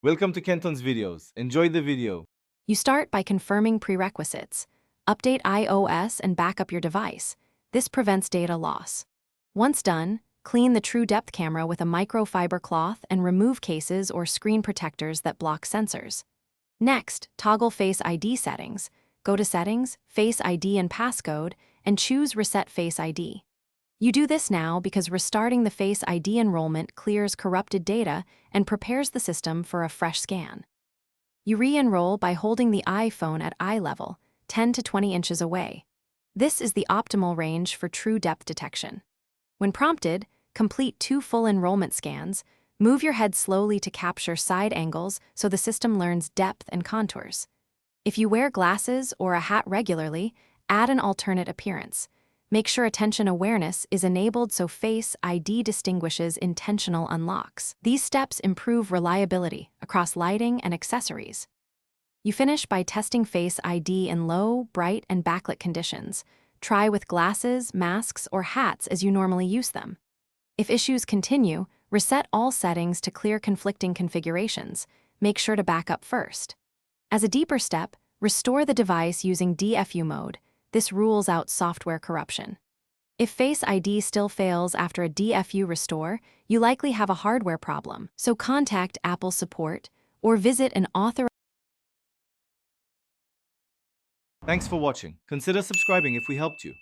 Welcome to Kenton's videos. Enjoy the video. You start by confirming prerequisites. Update iOS and back up your device. This prevents data loss. Once done, clean the True Depth camera with a microfiber cloth and remove cases or screen protectors that block sensors. Next, toggle Face ID settings. Go to Settings, Face ID and Passcode, and choose Reset Face ID. You do this now because restarting the Face ID enrollment clears corrupted data and prepares the system for a fresh scan. You re-enroll by holding the iPhone at eye level, 10 to 20 inches away. This is the optimal range for true depth detection. When prompted, complete 2 full enrollment scans. Move your head slowly to capture side angles so the system learns depth and contours. If you wear glasses or a hat regularly, add an alternate appearance. Make sure attention awareness is enabled so Face ID distinguishes intentional unlocks. These steps improve reliability across lighting and accessories. You finish by testing Face ID in low, bright, and backlit conditions. Try with glasses, masks, or hats as you normally use them. If issues continue, reset all settings to clear conflicting configurations. Make sure to back up first. As a deeper step, restore the device using DFU mode. This rules out software corruption. If Face ID still fails after a DFU restore, you likely have a hardware problem, so contact Apple support or visit an authorized. Thanks for watching. Consider subscribing if we helped you.